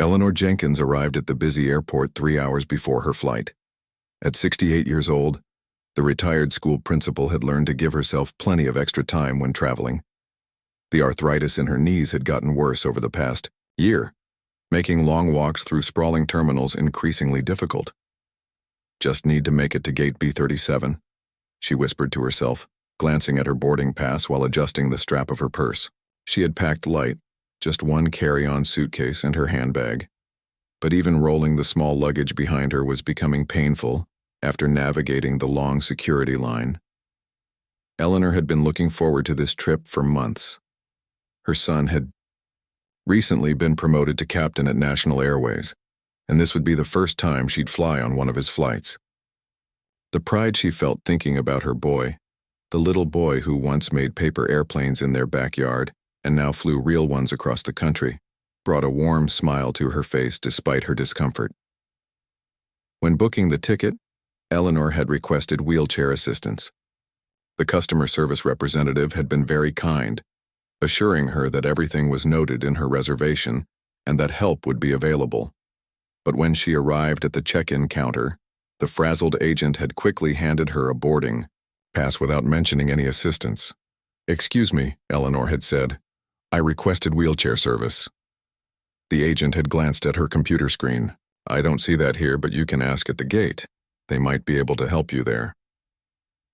Eleanor Jenkins arrived at the busy airport 3 hours before her flight. At 68 years old, the retired school principal had learned to give herself plenty of extra time when traveling. The arthritis in her knees had gotten worse over the past year, making long walks through sprawling terminals increasingly difficult. "Just need to make it to gate B37, she whispered to herself, glancing at her boarding pass while adjusting the strap of her purse. She had packed light, just one carry-on suitcase and her handbag. But even rolling the small luggage behind her was becoming painful after navigating the long security line. Eleanor had been looking forward to this trip for months. Her son had recently been promoted to captain at National Airways, and this would be the first time she'd fly on one of his flights. The pride she felt thinking about her boy, the little boy who once made paper airplanes in their backyard and now flew real ones across the country, brought a warm smile to her face despite her discomfort. When booking the ticket, Eleanor had requested wheelchair assistance. The customer service representative had been very kind, assuring her that everything was noted in her reservation and that help would be available. But when she arrived at the check-in counter, the frazzled agent had quickly handed her a boarding pass without mentioning any assistance. "Excuse me," Eleanor had said. "I requested wheelchair service." The agent had glanced at her computer screen. "I don't see that here, but you can ask at the gate. They might be able to help you there."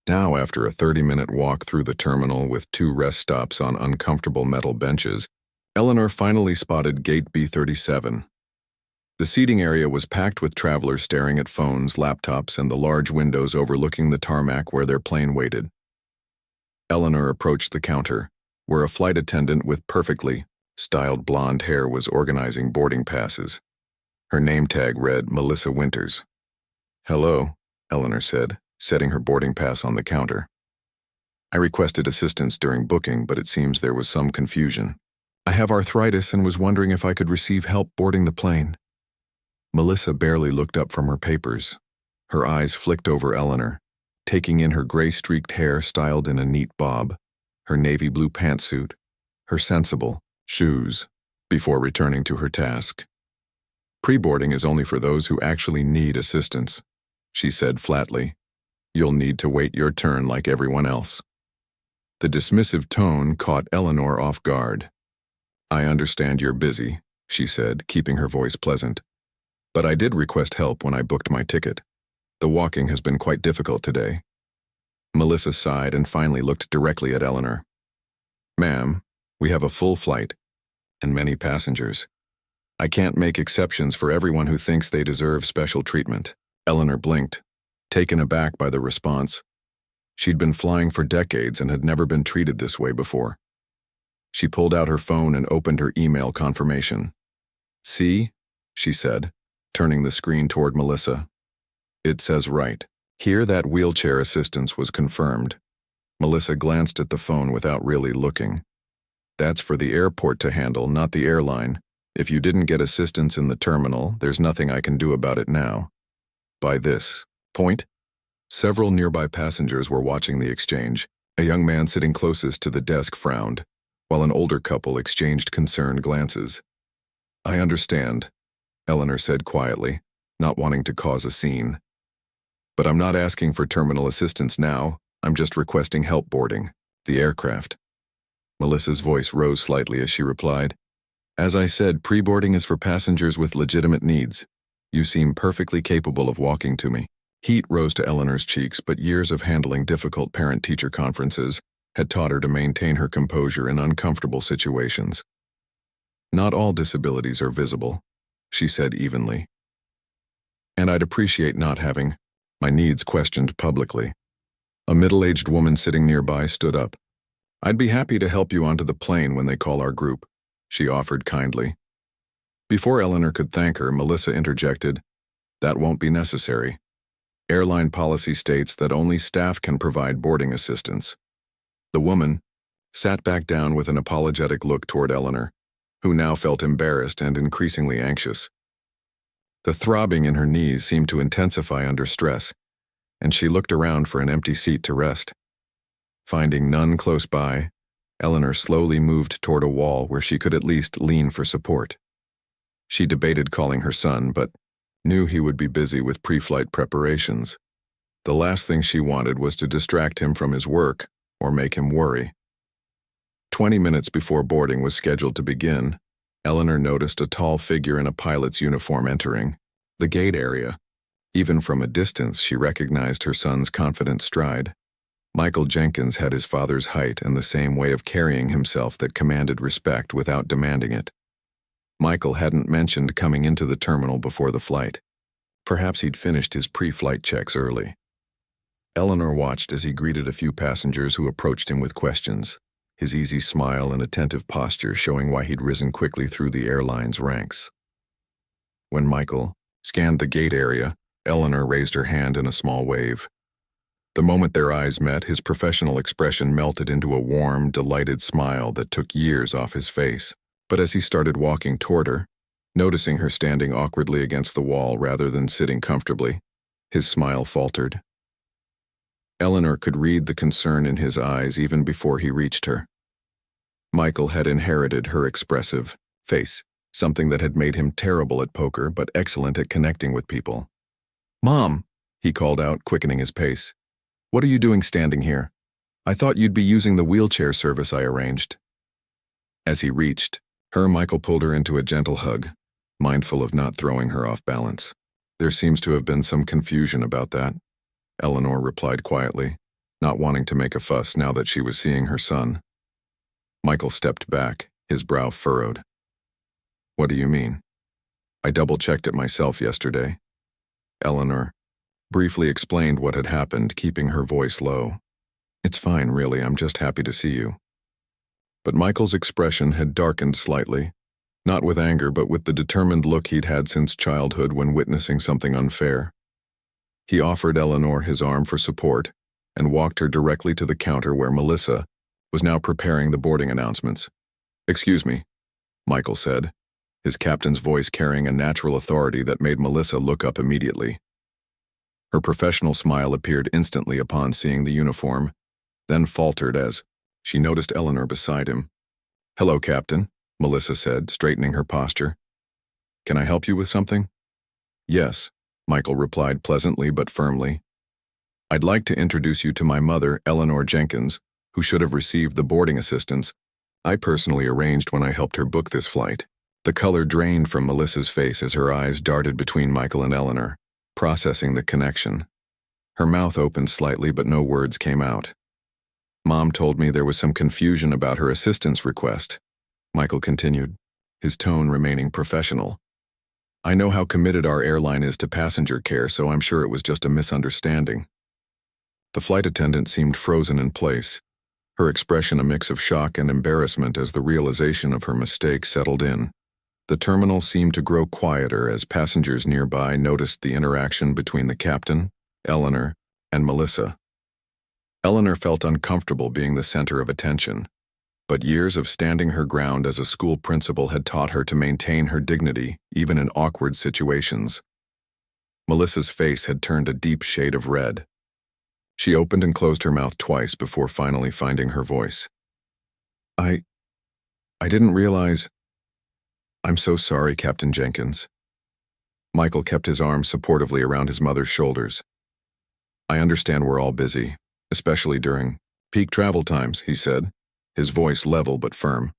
Now, after a 30-minute walk through the terminal with 2 rest stops on uncomfortable metal benches, Eleanor finally spotted gate B37. The seating area was packed with travelers staring at phones, laptops, and the large windows overlooking the tarmac where their plane waited. Eleanor approached the counter, where a flight attendant with perfectly styled blonde hair was organizing boarding passes. Her name tag read Melissa Winters. "Hello," Eleanor said, setting her boarding pass on the counter. "I requested assistance during booking, but it seems there was some confusion. I have arthritis and was wondering if I could receive help boarding the plane." Melissa barely looked up from her papers. Her eyes flicked over Eleanor, taking in her gray-streaked hair styled in a neat bob, her navy blue pantsuit, her sensible shoes, before returning to her task. "Pre-boarding is only for those who actually need assistance," she said flatly. "You'll need to wait your turn like everyone else." The dismissive tone caught Eleanor off guard. "I understand you're busy," she said, keeping her voice pleasant. "But I did request help when I booked my ticket. The walking has been quite difficult today." Melissa sighed and finally looked directly at Eleanor. "Ma'am, we have a full flight and many passengers. I can't make exceptions for everyone who thinks they deserve special treatment." Eleanor blinked, taken aback by the response. She'd been flying for decades and had never been treated this way before. She pulled out her phone and opened her email confirmation. "See?" she said, turning the screen toward Melissa. "It says right here that wheelchair assistance was confirmed." Melissa glanced at the phone without really looking. "That's for the airport to handle, not the airline. If you didn't get assistance in the terminal, there's nothing I can do about it now." By this point, several nearby passengers were watching the exchange. A young man sitting closest to the desk frowned, while an older couple exchanged concerned glances. "I understand," Eleanor said quietly, not wanting to cause a scene. "But I'm not asking for terminal assistance now. I'm just requesting help boarding the aircraft." Melissa's voice rose slightly as she replied, "As I said, pre-boarding is for passengers with legitimate needs. You seem perfectly capable of walking to me." Heat rose to Eleanor's cheeks, but years of handling difficult parent-teacher conferences had taught her to maintain her composure in uncomfortable situations. "Not all disabilities are visible," she said evenly. "And I'd appreciate not having my needs questioned publicly." A middle-aged woman sitting nearby stood up. "I'd be happy to help you onto the plane when they call our group," she offered kindly. Before Eleanor could thank her, Melissa interjected, "That won't be necessary. Airline policy states that only staff can provide boarding assistance." The woman sat back down with an apologetic look toward Eleanor, who now felt embarrassed and increasingly anxious. The throbbing in her knees seemed to intensify under stress, and she looked around for an empty seat to rest. Finding none close by, Eleanor slowly moved toward a wall where she could at least lean for support. She debated calling her son, but knew he would be busy with pre-flight preparations. The last thing she wanted was to distract him from his work or make him worry. 20 minutes before boarding was scheduled to begin, Eleanor noticed a tall figure in a pilot's uniform entering the gate area. Even from a distance, she recognized her son's confident stride. Michael Jenkins had his father's height and the same way of carrying himself that commanded respect without demanding it. Michael hadn't mentioned coming into the terminal before the flight. Perhaps he'd finished his pre-flight checks early. Eleanor watched as he greeted a few passengers who approached him with questions, his easy smile and attentive posture showing why he'd risen quickly through the airline's ranks. When Michael scanned the gate area, Eleanor raised her hand in a small wave. The moment their eyes met, his professional expression melted into a warm, delighted smile that took years off his face. But as he started walking toward her, noticing her standing awkwardly against the wall rather than sitting comfortably, his smile faltered. Eleanor could read the concern in his eyes even before he reached her. Michael had inherited her expressive face, something that had made him terrible at poker but excellent at connecting with people. "Mom," he called out, quickening his pace. "What are you doing standing here? I thought you'd be using the wheelchair service I arranged." As he reached her, Michael pulled her into a gentle hug, mindful of not throwing her off balance. "There seems to have been some confusion about that," Eleanor replied quietly, not wanting to make a fuss now that she was seeing her son. Michael stepped back, his brow furrowed. "What do you mean?" "I double-checked it myself yesterday." Eleanor briefly explained what had happened, keeping her voice low. "It's fine, really. I'm just happy to see you." But Michael's expression had darkened slightly, not with anger but with the determined look he'd had since childhood when witnessing something unfair. He offered Eleanor his arm for support and walked her directly to the counter where Melissa was now preparing the boarding announcements. "Excuse me," Michael said, his captain's voice carrying a natural authority that made Melissa look up immediately. Her professional smile appeared instantly upon seeing the uniform, then faltered as she noticed Eleanor beside him. "Hello, Captain," Melissa said, straightening her posture. "Can I help you with something?" "Yes," Michael replied pleasantly but firmly. "I'd like to introduce you to my mother, Eleanor Jenkins, who should have received the boarding assistance I personally arranged when I helped her book this flight." The color drained from Melissa's face as her eyes darted between Michael and Eleanor, processing the connection. Her mouth opened slightly but no words came out. "Mom told me there was some confusion about her assistance request," Michael continued, his tone remaining professional. "I know how committed our airline is to passenger care, so I'm sure it was just a misunderstanding." The flight attendant seemed frozen in place, her expression a mix of shock and embarrassment as the realization of her mistake settled in. The terminal seemed to grow quieter as passengers nearby noticed the interaction between the captain, Eleanor, and Melissa. Eleanor felt uncomfortable being the center of attention, but years of standing her ground as a school principal had taught her to maintain her dignity even in awkward situations. Melissa's face had turned a deep shade of red. She opened and closed her mouth twice before finally finding her voice. I didn't realize. I'm so sorry, Captain Jenkins." Michael kept his arm supportively around his mother's shoulders. "I understand we're all busy, especially during peak travel times," he said, his voice level but firm.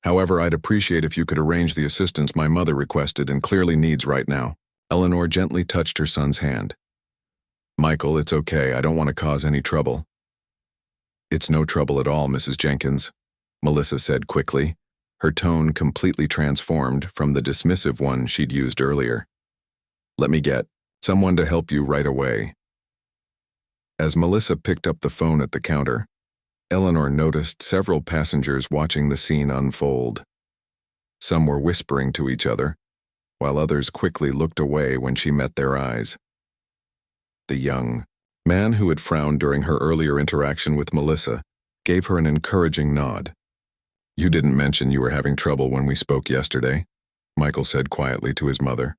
"However, I'd appreciate if you could arrange the assistance my mother requested and clearly needs right now." Eleanor gently touched her son's hand. "Michael, it's okay. I don't want to cause any trouble." "It's no trouble at all, Mrs. Jenkins," Melissa said quickly, her tone completely transformed from the dismissive one she'd used earlier. "Let me get someone to help you right away." As Melissa picked up the phone at the counter, Eleanor noticed several passengers watching the scene unfold. Some were whispering to each other, while others quickly looked away when she met their eyes. The young man who had frowned during her earlier interaction with Melissa gave her an encouraging nod. "You didn't mention you were having trouble when we spoke yesterday," Michael said quietly to his mother.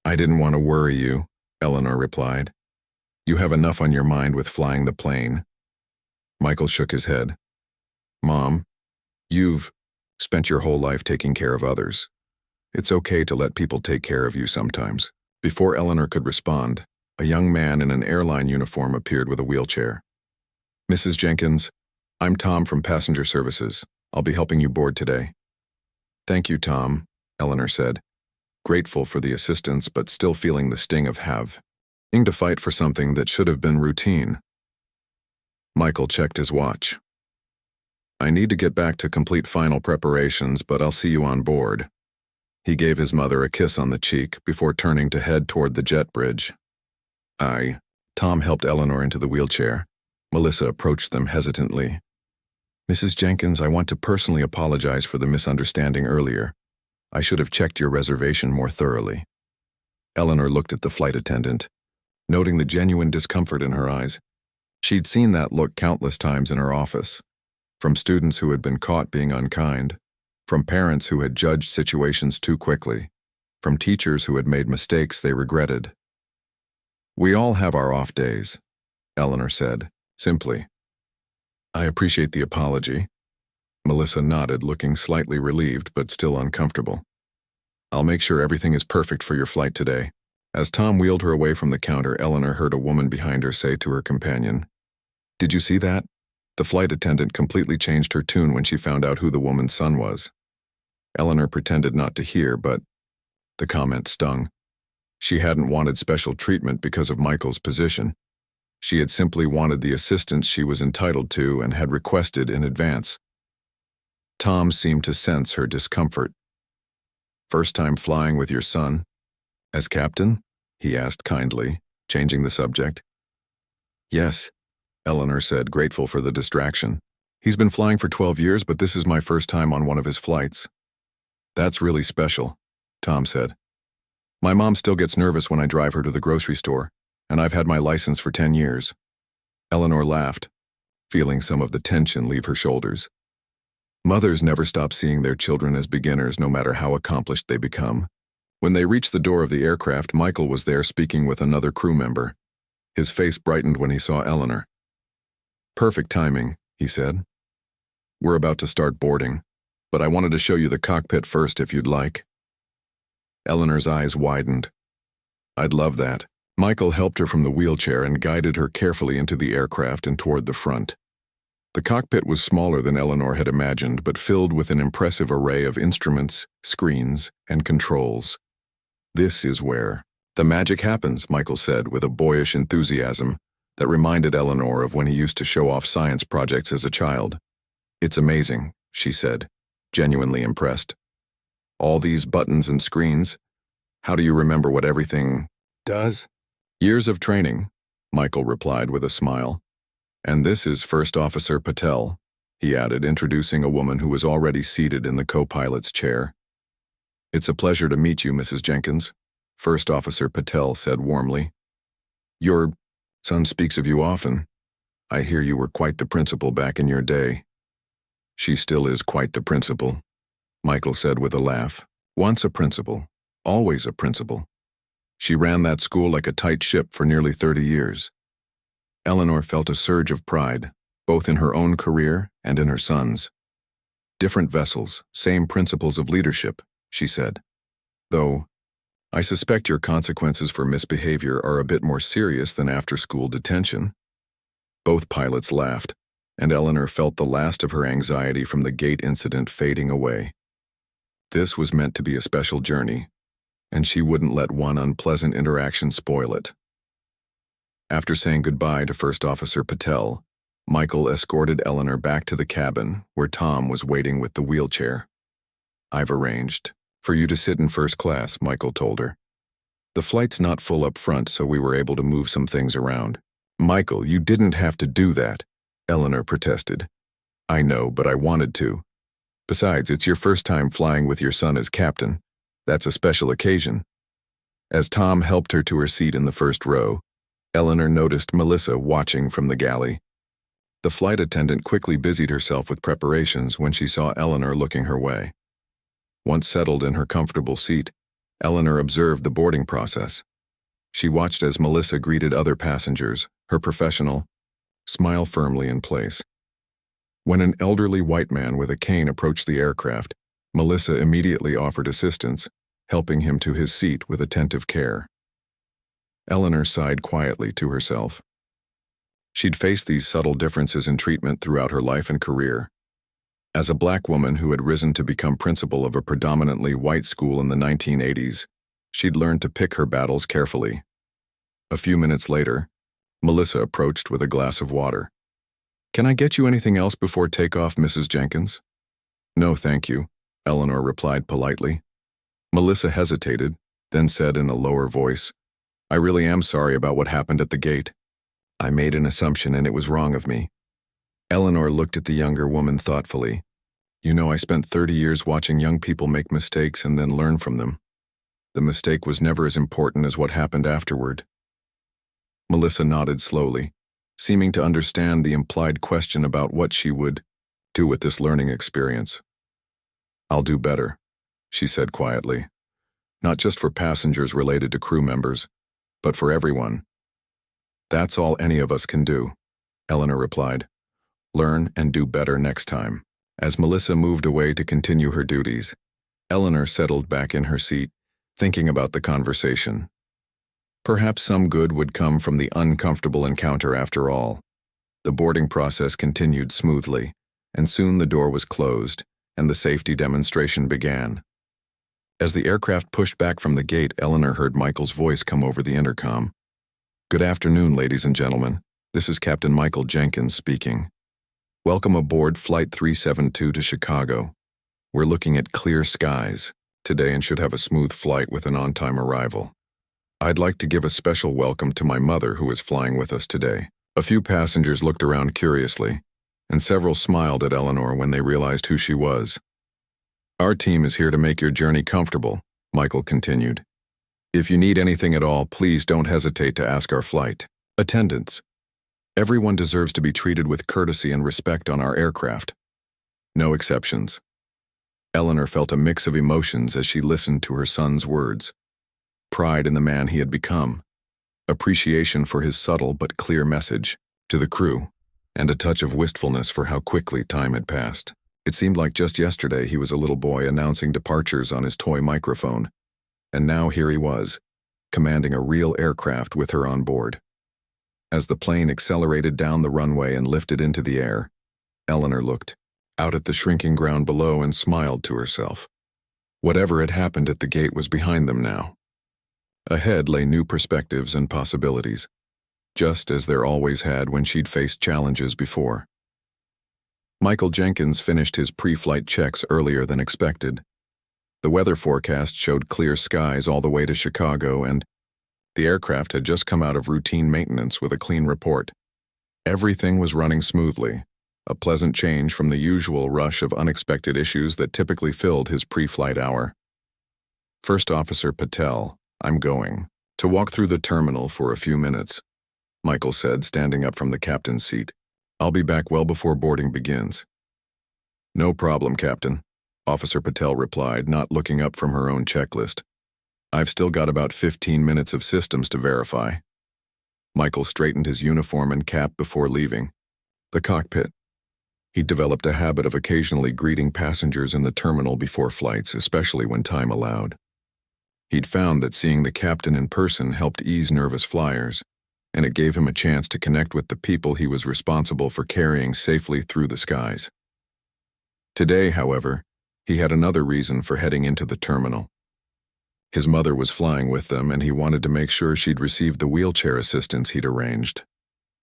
"I didn't want to worry you," Eleanor replied. "You have enough on your mind with flying the plane." Michael shook his head. "Mom, you've spent your whole life taking care of others. It's okay to let people take care of you sometimes. Before Eleanor could respond, a young man in an airline uniform appeared with a wheelchair. Mrs. Jenkins, I'm Tom from Passenger Services. I'll be helping you board today. Thank you, Tom, Eleanor said, grateful for the assistance but still feeling the sting of having to fight for something that should have been routine. Michael checked his watch. I need to get back to complete final preparations, but I'll see you on board. He gave his mother a kiss on the cheek before turning to head toward the jet bridge. Tom helped Eleanor into the wheelchair. Melissa approached them hesitantly. Mrs. Jenkins, I want to personally apologize for the misunderstanding earlier. I should have checked your reservation more thoroughly. Eleanor looked at the flight attendant, noting the genuine discomfort in her eyes. She'd seen that look countless times in her office, from students who had been caught being unkind, from parents who had judged situations too quickly, from teachers who had made mistakes they regretted. We all have our off days, Eleanor said, simply. I appreciate the apology. Melissa nodded, looking slightly relieved but still uncomfortable. I'll make sure everything is perfect for your flight today. As Tom wheeled her away from the counter, Eleanor heard a woman behind her say to her companion, Did you see that? The flight attendant completely changed her tune when she found out who the woman's son was. Eleanor pretended not to hear, but the comment stung. She hadn't wanted special treatment because of Michael's position. She had simply wanted the assistance she was entitled to and had requested in advance. Tom seemed to sense her discomfort. First time flying with your son? As captain? He asked kindly, changing the subject. Yes, Eleanor said, grateful for the distraction. He's been flying for 12 years, but this is my first time on one of his flights. That's really special, Tom said. My mom still gets nervous when I drive her to the grocery store, and I've had my license for 10 years. Eleanor laughed, feeling some of the tension leave her shoulders. Mothers never stop seeing their children as beginners, no matter how accomplished they become. When they reached the door of the aircraft, Michael was there speaking with another crew member. His face brightened when he saw Eleanor. Perfect timing, he said. We're about to start boarding, but I wanted to show you the cockpit first if you'd like. Eleanor's eyes widened. I'd love that. Michael helped her from the wheelchair and guided her carefully into the aircraft and toward the front. The cockpit was smaller than Eleanor had imagined, but filled with an impressive array of instruments, screens, and controls. This is where the magic happens, Michael said with a boyish enthusiasm that reminded Eleanor of when he used to show off science projects as a child. It's amazing, she said, genuinely impressed. All these buttons and screens, how do you remember what everything does? Years of training, Michael replied with a smile. And this is First Officer Patel, he added, introducing a woman who was already seated in the co-pilot's chair. It's a pleasure to meet you, Mrs. Jenkins, First Officer Patel said warmly. Your son speaks of you often. I hear you were quite the principal back in your day. She still is quite the principal, Michael said with a laugh. Once a principal, always a principal. She ran that school like a tight ship for nearly 30 years. Eleanor felt a surge of pride, both in her own career and in her son's. Different vessels, same principles of leadership, she said. Though, I suspect your consequences for misbehavior are a bit more serious than after-school detention. Both pilots laughed, and Eleanor felt the last of her anxiety from the gate incident fading away. This was meant to be a special journey, and she wouldn't let one unpleasant interaction spoil it. After saying goodbye to First Officer Patel, Michael escorted Eleanor back to the cabin where Tom was waiting with the wheelchair. I've arranged for you to sit in first class, Michael told her. The flight's not full up front, so we were able to move some things around. Michael, you didn't have to do that, Eleanor protested. I know, but I wanted to. Besides, it's your first time flying with your son as captain. That's a special occasion. As Tom helped her to her seat in the first row, Eleanor noticed Melissa watching from the galley. The flight attendant quickly busied herself with preparations when she saw Eleanor looking her way. Once settled in her comfortable seat, Eleanor observed the boarding process. She watched as Melissa greeted other passengers, her professional smile firmly in place. When an elderly white man with a cane approached the aircraft, Melissa immediately offered assistance, helping him to his seat with attentive care. Eleanor sighed quietly to herself. She'd faced these subtle differences in treatment throughout her life and career. As a black woman who had risen to become principal of a predominantly white school in the 1980s, she'd learned to pick her battles carefully. A few minutes later, Melissa approached with a glass of water. "Can I get you anything else before takeoff, Mrs. Jenkins?" "No, thank you," Eleanor replied politely. Melissa hesitated, then said in a lower voice, "I really am sorry about what happened at the gate. I made an assumption and it was wrong of me." Eleanor looked at the younger woman thoughtfully. "You know, I spent 30 years watching young people make mistakes and then learn from them. The mistake was never as important as what happened afterward." Melissa nodded slowly, seeming to understand the implied question about what she would do with this learning experience. "I'll do better," she said quietly. "Not just for passengers related to crew members, but for everyone." "That's all any of us can do," Eleanor replied. "Learn and do better next time." As Melissa moved away to continue her duties, Eleanor settled back in her seat, thinking about the conversation. Perhaps some good would come from the uncomfortable encounter after all. The boarding process continued smoothly, and soon the door was closed, and the safety demonstration began. As the aircraft pushed back from the gate, Eleanor heard Michael's voice come over the intercom. "Good afternoon, ladies and gentlemen. This is Captain Michael Jenkins speaking. Welcome aboard Flight 372 to Chicago. We're looking at clear skies today and should have a smooth flight with an on-time arrival. I'd like to give a special welcome to my mother who is flying with us today." A few passengers looked around curiously, and several smiled at Eleanor when they realized who she was. "Our team is here to make your journey comfortable," Michael continued. "If you need anything at all, please don't hesitate to ask our flight attendants. Everyone deserves to be treated with courtesy and respect on our aircraft. No exceptions." Eleanor felt a mix of emotions as she listened to her son's words. Pride in the man he had become, appreciation for his subtle but clear message to the crew, and a touch of wistfulness for how quickly time had passed. It seemed like just yesterday he was a little boy announcing departures on his toy microphone, and now here he was, commanding a real aircraft with her on board. As the plane accelerated down the runway and lifted into the air, Eleanor looked out at the shrinking ground below and smiled to herself. Whatever had happened at the gate was behind them now. Ahead lay new perspectives and possibilities, just as there always had when she'd faced challenges before. Michael Jenkins finished his pre-flight checks earlier than expected. The weather forecast showed clear skies all the way to Chicago, and the aircraft had just come out of routine maintenance with a clean report. Everything was running smoothly, a pleasant change from the usual rush of unexpected issues that typically filled his pre-flight hour. "First Officer Patel, I'm going to walk through the terminal for a few minutes," Michael said, standing up from the captain's seat. "I'll be back well before boarding begins." "No problem, Captain," Officer Patel replied, not looking up from her own checklist. "I've still got about 15 minutes of systems to verify." Michael straightened his uniform and cap before leaving the cockpit. He'd developed a habit of occasionally greeting passengers in the terminal before flights, especially when time allowed. He'd found that seeing the captain in person helped ease nervous flyers, and it gave him a chance to connect with the people he was responsible for carrying safely through the skies. Today, however, he had another reason for heading into the terminal. His mother was flying with them, and he wanted to make sure she'd received the wheelchair assistance he'd arranged.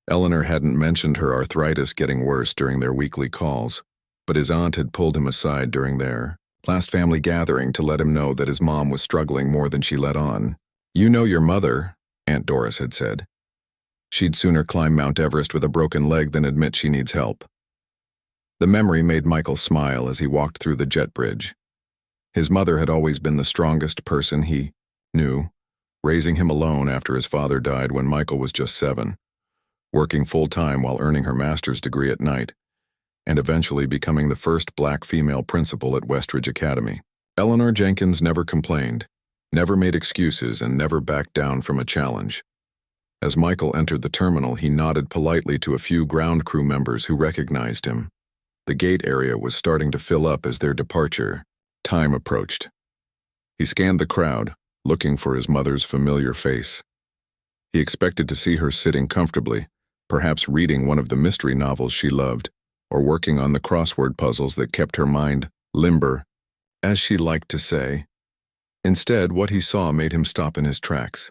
Eleanor hadn't mentioned her arthritis getting worse during their weekly calls, but his aunt had pulled him aside during their last family gathering to let him know that his mom was struggling more than she let on. "You know your mother," Aunt Doris had said. "She'd sooner climb Mount Everest with a broken leg than admit she needs help." The memory made Michael smile as he walked through the jet bridge. His mother had always been the strongest person he knew, raising him alone after his father died when Michael was just 7, working full-time while earning her master's degree at night, and eventually becoming the first black female principal at Westridge Academy. Eleanor Jenkins never complained, never made excuses, and never backed down from a challenge. As Michael entered the terminal, he nodded politely to a few ground crew members who recognized him. The gate area was starting to fill up as their departure time approached. He scanned the crowd, looking for his mother's familiar face. He expected to see her sitting comfortably, perhaps reading one of the mystery novels she loved, or working on the crossword puzzles that kept her mind limber, as she liked to say. Instead, what he saw made him stop in his tracks.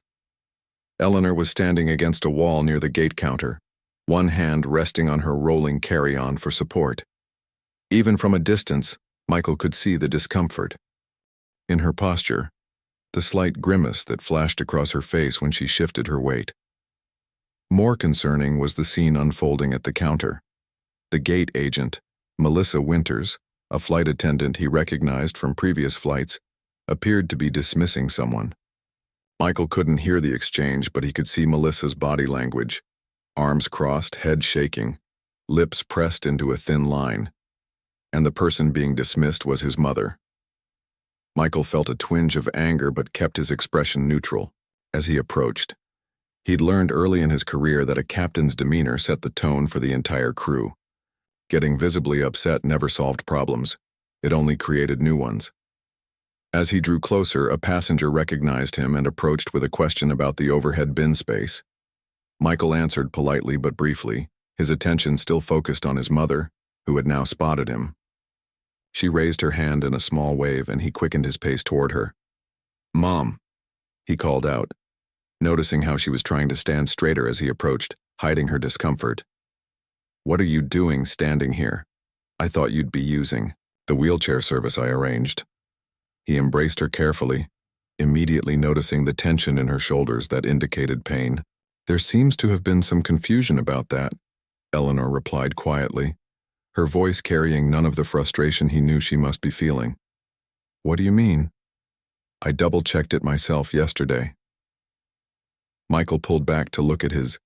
Eleanor was standing against a wall near the gate counter, one hand resting on her rolling carry-on for support. Even from a distance, Michael could see the discomfort. In her posture, the slight grimace that flashed across her face when she shifted her weight. More concerning was the scene unfolding at the counter. The gate agent, Melissa Winters, a flight attendant he recognized from previous flights, appeared to be dismissing someone. Michael couldn't hear the exchange, but he could see Melissa's body language. Arms crossed, head shaking, lips pressed into a thin line. And the person being dismissed was his mother. Michael felt a twinge of anger but kept his expression neutral as he approached. He'd learned early in his career that a captain's demeanor set the tone for the entire crew. Getting visibly upset never solved problems. It only created new ones. As he drew closer, a passenger recognized him and approached with a question about the overhead bin space. Michael answered politely but briefly, his attention still focused on his mother, who had now spotted him. She raised her hand in a small wave and he quickened his pace toward her. "Mom," he called out, noticing how she was trying to stand straighter as he approached, hiding her discomfort. "What are you doing standing here? I thought you'd be using the wheelchair service I arranged." He embraced her carefully, immediately noticing the tension in her shoulders that indicated pain. "There seems to have been some confusion about that," Eleanor replied quietly, her voice carrying none of the frustration he knew she must be feeling. "What do you mean?" "I double-checked it myself yesterday." Michael pulled back to look at his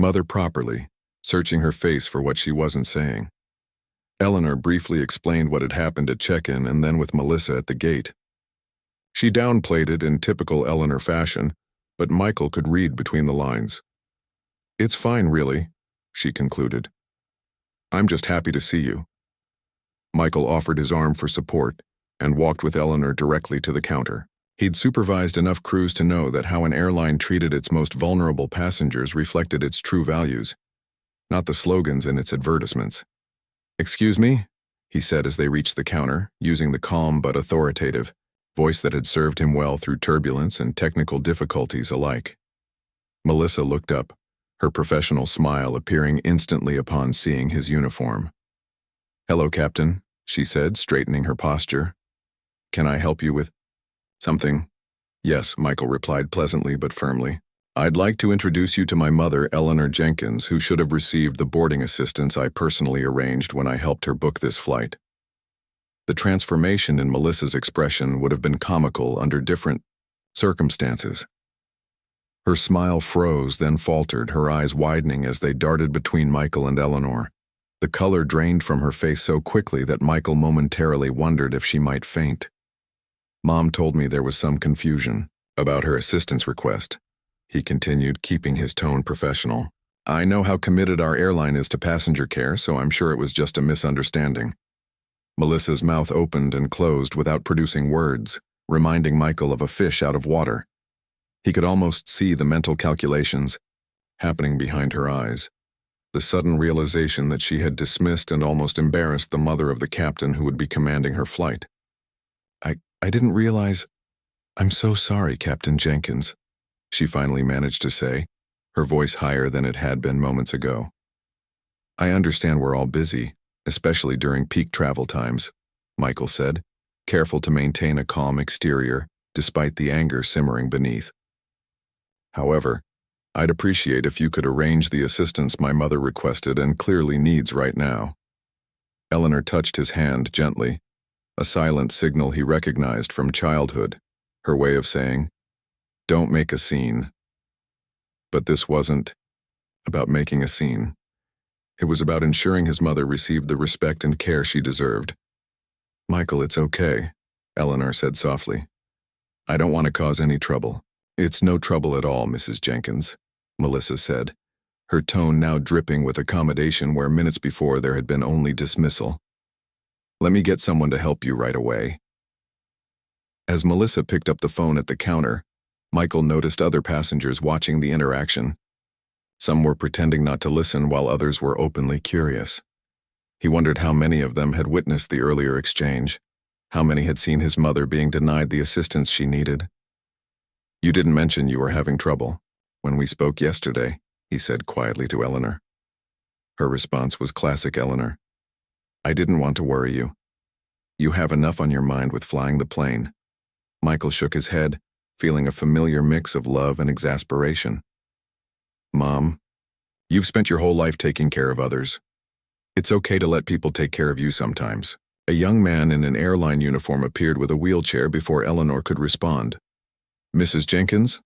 mother properly, searching her face for what she wasn't saying. Eleanor briefly explained what had happened at check-in and then with Melissa at the gate. She downplayed it in typical Eleanor fashion, but Michael could read between the lines. "It's fine, really," she concluded. "I'm just happy to see you." Michael offered his arm for support and walked with Eleanor directly to the counter. He'd supervised enough crews to know that how an airline treated its most vulnerable passengers reflected its true values, not the slogans in its advertisements. "Excuse me," he said as they reached the counter, using the calm but authoritative voice that had served him well through turbulence and technical difficulties alike. Melissa looked up, her professional smile appearing instantly upon seeing his uniform. "Hello, Captain," she said, straightening her posture. "Can I help you with something?" "Yes," Michael replied pleasantly but firmly. "I'd like to introduce you to my mother, Eleanor Jenkins, who should have received the boarding assistance I personally arranged when I helped her book this flight." The transformation in Melissa's expression would have been comical under different circumstances. Her smile froze, then faltered, her eyes widening as they darted between Michael and Eleanor. The color drained from her face so quickly that Michael momentarily wondered if she might faint. "Mom told me there was some confusion about her assistance request," he continued, keeping his tone professional. "I know how committed our airline is to passenger care, so I'm sure it was just a misunderstanding." Melissa's mouth opened and closed without producing words, reminding Michael of a fish out of water. He could almost see the mental calculations happening behind her eyes, the sudden realization that she had dismissed and almost embarrassed the mother of the captain who would be commanding her flight. I didn't realize. I'm so sorry, Captain Jenkins," she finally managed to say, her voice higher than it had been moments ago. "I understand we're all busy, especially during peak travel times," Michael said, careful to maintain a calm exterior despite the anger simmering beneath. "However, I'd appreciate if you could arrange the assistance my mother requested and clearly needs right now." Eleanor touched his hand gently, a silent signal he recognized from childhood, her way of saying, "Don't make a scene." But this wasn't about making a scene. It was about ensuring his mother received the respect and care she deserved. "Michael, it's okay," Eleanor said softly. "I don't want to cause any trouble." "It's no trouble at all, Mrs. Jenkins," Melissa said, her tone now dripping with accommodation where minutes before there had been only dismissal. "Let me get someone to help you right away." As Melissa picked up the phone at the counter, Michael noticed other passengers watching the interaction. Some were pretending not to listen while others were openly curious. He wondered how many of them had witnessed the earlier exchange, how many had seen his mother being denied the assistance she needed. "You didn't mention you were having trouble when we spoke yesterday," he said quietly to Eleanor. Her response was classic Eleanor. "I didn't want to worry you. You have enough on your mind with flying the plane." Michael shook his head, feeling a familiar mix of love and exasperation. "Mom, you've spent your whole life taking care of others. It's okay to let people take care of you sometimes." A young man in an airline uniform appeared with a wheelchair before Eleanor could respond. "Mrs. Jenkins,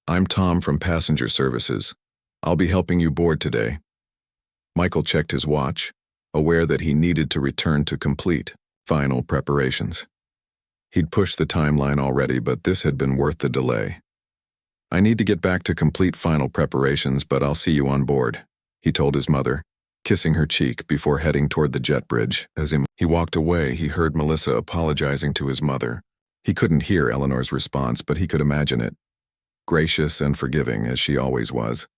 I'm Tom from Passenger Services. I'll be helping you board today." Michael checked his watch, aware that he needed to return to complete final preparations. He'd pushed the timeline already, but this had been worth the delay. "I need to get back to complete final preparations, but I'll see you on board," he told his mother, kissing her cheek before heading toward the jet bridge. As he walked away, he heard Melissa apologizing to his mother. He couldn't hear Eleanor's response, but he could imagine it. Gracious and forgiving, as she always was.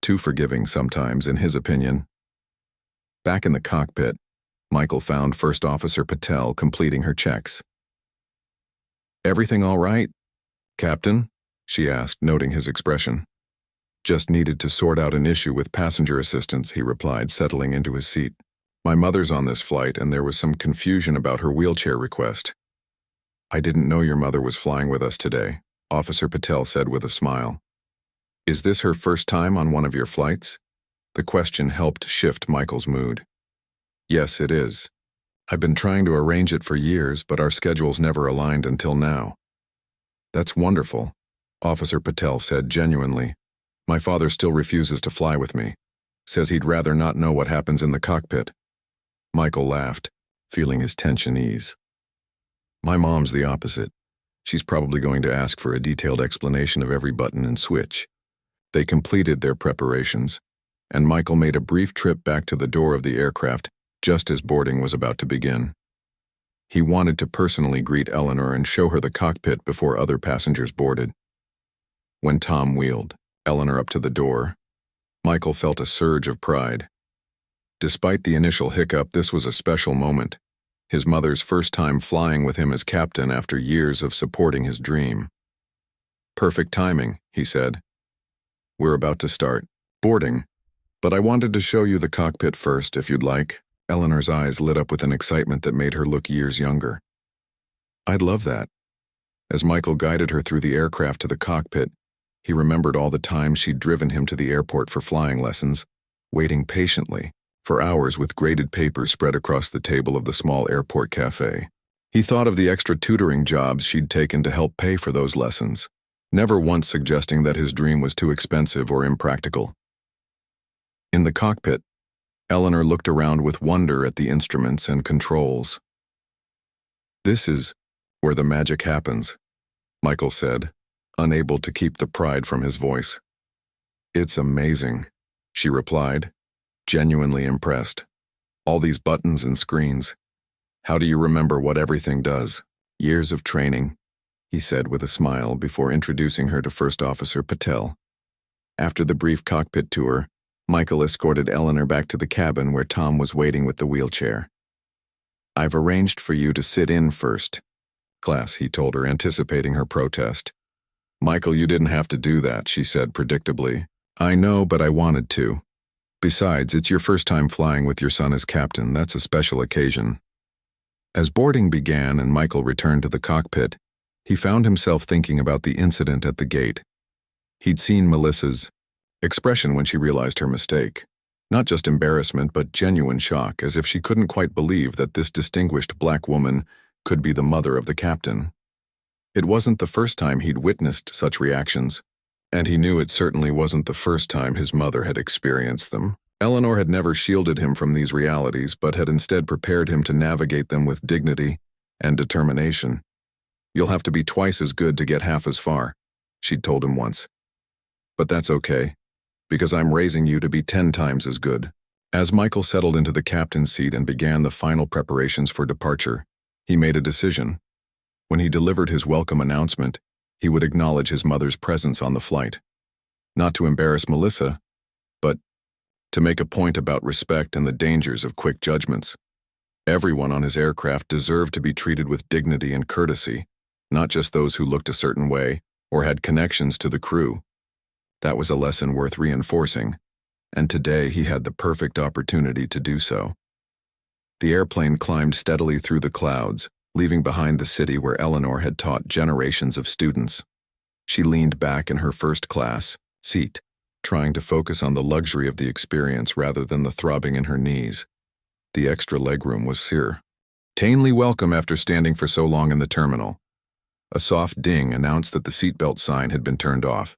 Too forgiving sometimes, in his opinion. Back in the cockpit, Michael found First Officer Patel completing her checks. "Everything all right, Captain?" she asked, noting his expression. "Just needed to sort out an issue with passenger assistance," he replied, settling into his seat. "My mother's on this flight, and there was some confusion about her wheelchair request." "I didn't know your mother was flying with us today," Officer Patel said with a smile. "Is this her first time on one of your flights?" The question helped shift Michael's mood. "Yes, it is. I've been trying to arrange it for years, but our schedules never aligned until now." "That's wonderful," Officer Patel said genuinely. "My father still refuses to fly with me. Says he'd rather not know what happens in the cockpit." Michael laughed, feeling his tension ease. "My mom's the opposite. She's probably going to ask for a detailed explanation of every button and switch." They completed their preparations, and Michael made a brief trip back to the door of the aircraft just as boarding was about to begin. He wanted to personally greet Eleanor and show her the cockpit before other passengers boarded. When Tom wheeled Eleanor up to the door, Michael felt a surge of pride. Despite the initial hiccup, this was a special moment, his mother's first time flying with him as captain after years of supporting his dream. "Perfect timing," he said. "We're about to start boarding, but I wanted to show you the cockpit first, if you'd like." Eleanor's eyes lit up with an excitement that made her look years younger. "I'd love that." As Michael guided her through the aircraft to the cockpit, he remembered all the times she'd driven him to the airport for flying lessons, waiting patiently for hours with graded paper spread across the table of the small airport cafe. He thought of the extra tutoring jobs she'd taken to help pay for those lessons, never once suggesting that his dream was too expensive or impractical. In the cockpit, Eleanor looked around with wonder at the instruments and controls. "This is where the magic happens," Michael said, unable to keep the pride from his voice. "It's amazing," she replied, genuinely impressed. "All these buttons and screens. How do you remember what everything does?" "Years of training," he said with a smile before introducing her to First Officer Patel. After the brief cockpit tour, Michael escorted Eleanor back to the cabin where Tom was waiting with the wheelchair. "I've arranged for you to sit in first, class," he told her, anticipating her protest. "Michael, you didn't have to do that," she said predictably. "I know, but I wanted to. Besides, it's your first time flying with your son as captain. That's a special occasion." As boarding began and Michael returned to the cockpit, he found himself thinking about the incident at the gate. He'd seen Melissa's expression when she realized her mistake. Not just embarrassment, but genuine shock, as if she couldn't quite believe that this distinguished black woman could be the mother of the captain. It wasn't the first time he'd witnessed such reactions, and he knew it certainly wasn't the first time his mother had experienced them. Eleanor had never shielded him from these realities, but had instead prepared him to navigate them with dignity and determination. "You'll have to be twice as good to get half as far," she'd told him once. "But that's okay, because I'm raising you to be 10 times as good." As Michael settled into the captain's seat and began the final preparations for departure, he made a decision. When he delivered his welcome announcement, he would acknowledge his mother's presence on the flight. Not to embarrass Melissa, but to make a point about respect and the dangers of quick judgments. Everyone on his aircraft deserved to be treated with dignity and courtesy, not just those who looked a certain way or had connections to the crew. That was a lesson worth reinforcing, and today he had the perfect opportunity to do so. The airplane climbed steadily through the clouds, leaving behind the city where Eleanor had taught generations of students. She leaned back in her first-class seat, trying to focus on the luxury of the experience rather than the throbbing in her knees. The extra legroom was certainly welcome after standing for so long in the terminal. A soft ding announced that the seatbelt sign had been turned off.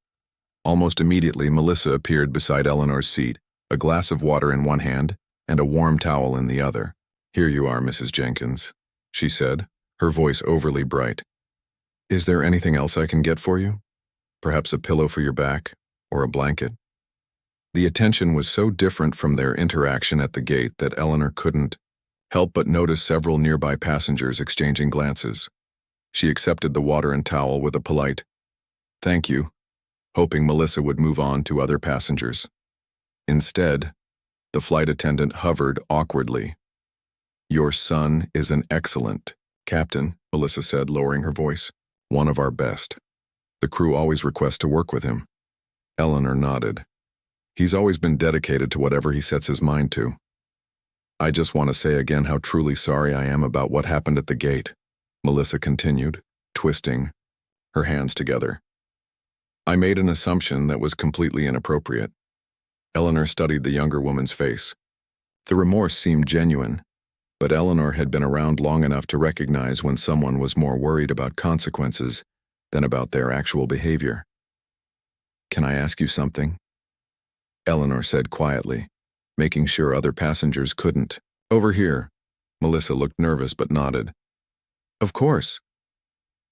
Almost immediately, Melissa appeared beside Eleanor's seat, a glass of water in one hand and a warm towel in the other. "Here you are, Mrs. Jenkins," she said, her voice overly bright. "Is there anything else I can get for you? Perhaps a pillow for your back, or a blanket?" The attention was so different from their interaction at the gate that Eleanor couldn't help but notice several nearby passengers exchanging glances. She accepted the water and towel with a polite, "Thank you," hoping Melissa would move on to other passengers. Instead, the flight attendant hovered awkwardly. "Your son is an excellent captain," Melissa said, lowering her voice. "One of our best. The crew always request to work with him." Eleanor nodded. "He's always been dedicated to whatever he sets his mind to. I just want to say again how truly sorry I am about what happened at the gate," Melissa continued, twisting her hands together. "I made an assumption that was completely inappropriate." Eleanor studied the younger woman's face. The remorse seemed genuine, but Eleanor had been around long enough to recognize when someone was more worried about consequences than about their actual behavior. "Can I ask you something?" Eleanor said quietly, making sure other passengers couldn't. "Over here." Melissa looked nervous but nodded. "Of course.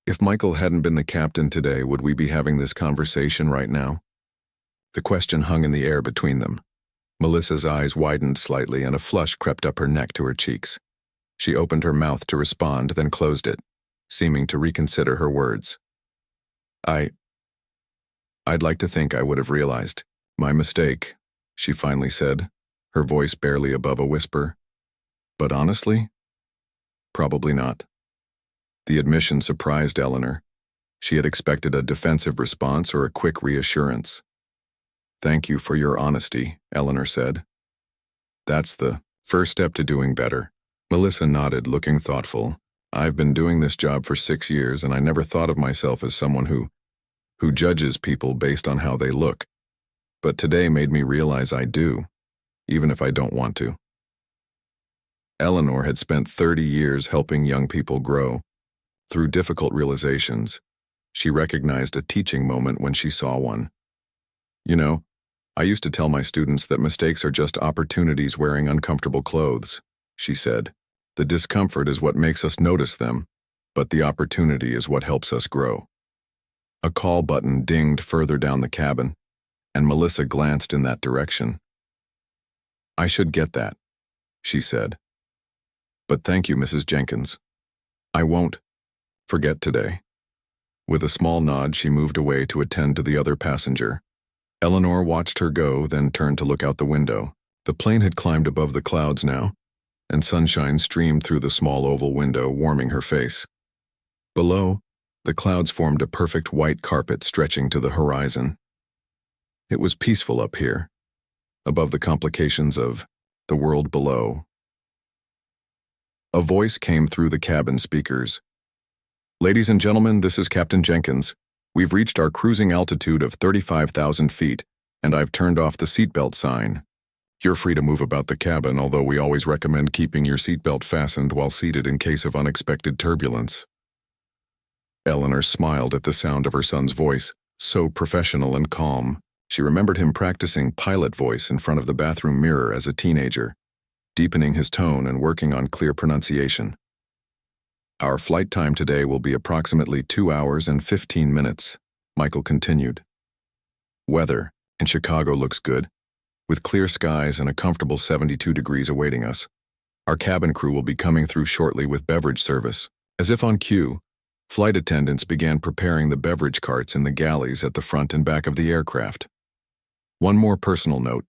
If Michael hadn't been the captain today, would we be having this conversation right now?" The question hung in the air between them. Melissa's eyes widened slightly and a flush crept up her neck to her cheeks. She opened her mouth to respond, then closed it, seeming to reconsider her words. I'd like to think I would have realized. My mistake," she finally said, her voice barely above a whisper. "But honestly, probably not." The admission surprised Eleanor. She had expected a defensive response or a quick reassurance. "Thank you for your honesty," Eleanor said. "That's the first step to doing better." Melissa nodded, looking thoughtful. "I've been doing this job for 6 years, and I never thought of myself as someone who judges people based on how they look. But today made me realize I do, even if I don't want to." Eleanor had spent 30 years helping young people grow. Through difficult realizations, she recognized a teaching moment when she saw one. "You know, I used to tell my students that mistakes are just opportunities wearing uncomfortable clothes," she said. "The discomfort is what makes us notice them, but the opportunity is what helps us grow." A call button dinged further down the cabin, and Melissa glanced in that direction. "I should get that," she said. "But thank you, Mrs. Jenkins. I won't forget today." With a small nod, she moved away to attend to the other passenger. Eleanor watched her go, then turned to look out the window. The plane had climbed above the clouds now, and sunshine streamed through the small oval window, warming her face. Below, the clouds formed a perfect white carpet stretching to the horizon. It was peaceful up here, above the complications of the world below. A voice came through the cabin speakers. "Ladies and gentlemen, this is Captain Jenkins. We've reached our cruising altitude of 35,000 feet, and I've turned off the seatbelt sign. You're free to move about the cabin, although we always recommend keeping your seatbelt fastened while seated in case of unexpected turbulence." Eleanor smiled at the sound of her son's voice, so professional and calm. She remembered him practicing pilot voice in front of the bathroom mirror as a teenager, deepening his tone and working on clear pronunciation. "Our flight time today will be approximately 2 hours and 15 minutes, Michael continued. "Weather in Chicago looks good, with clear skies and a comfortable 72 degrees awaiting us. Our cabin crew will be coming through shortly with beverage service." As if on cue, Flight attendants began preparing the beverage carts in the galleys at the front and back of the aircraft. "One more personal note,"